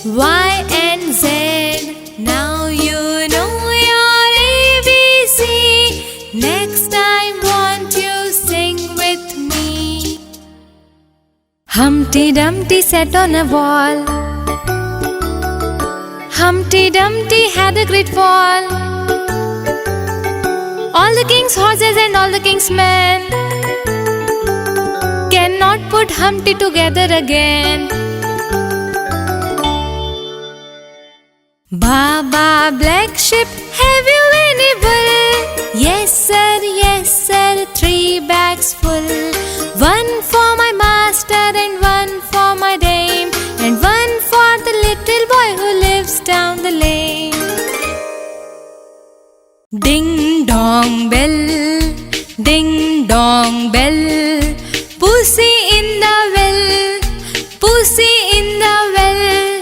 Y and Z. Now you know your ABC. Next time won't you sing with me? Humpty Dumpty sat on a wall. Humpty Dumpty had a great fall. All the king's horses and all the king's men cannot put Humpty together again. Baba, black sheep, have you any wool? Yes sir, 3 bags full. One for my master and one for my dame, and one for the little boy who lives down the lane. Ding dong bell, ding dong bell, pussy in the well, pussy in the well.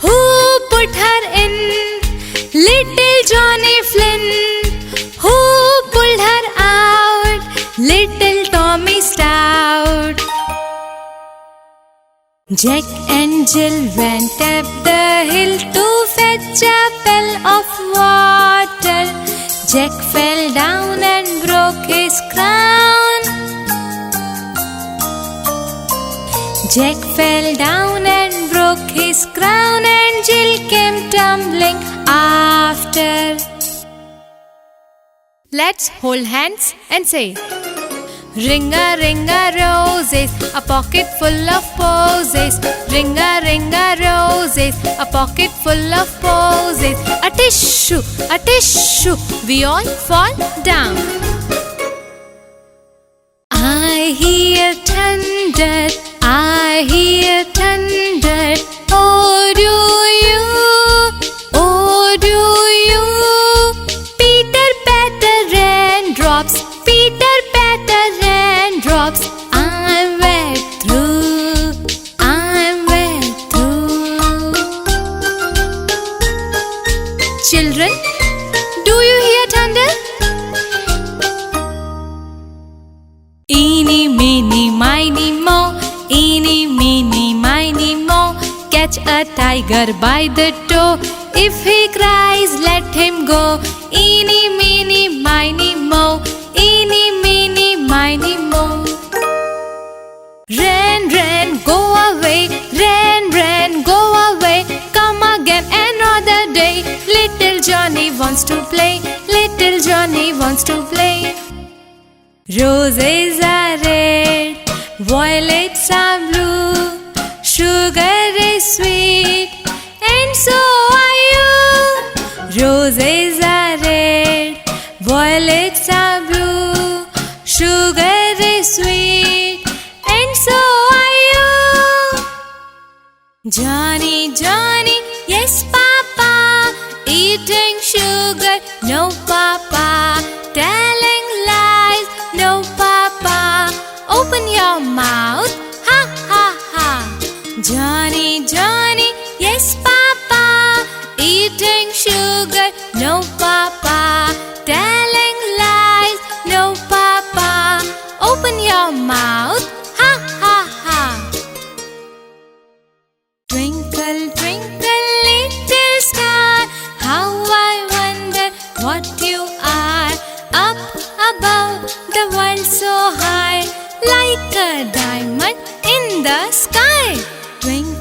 Who put her in? Little Johnny Flynn. Who pulled her out? Little Tommy Stout. Jack and Jill went up the hill to fetch a pail of water. Jack fell down and broke his crown. Jack fell down and broke his crown, and Jill came tumbling after. Let's hold hands and say, Ring-a, ring-a, roses, a pocket full of posies. Ring-a, ring-a, roses, a pocket full of posies. A tissue, we all fall down. I hear thunder, I hear thunder. Oh, do you? Oh, do you? Peter patter raindrops, Peter patter raindrops. I'm wet through, I'm wet through. Children, do you hear thunder? Eeny, meeny, miny, moe. Eeny, meeny, miny, moe. Catch a tiger by the toe. If he cries, let him go. Eeny, meeny, miny, moe. Eeny, meeny, miny, moe. Rain, rain, go away. Rain, rain, go away. Come again another day. Little Johnny wants to play. Little Johnny wants to play. Roses are red, violets are blue. Sugar is sweet, and so are you. Roses are red, violets are blue. Sugar is sweet, and so are you. Johnny, Johnny, yes papa. Eating sugar, no papa. Telling lies, no papa. Open your mouth, ha ha ha. Johnny, Johnny, yes papa. Eating sugar, no papa. Telling lies, no papa. Open your mouth, ha ha ha. Twinkle, twinkle, little star, how I wonder what you are. Up above the world so high, like a diamond in the sky. Twinkle,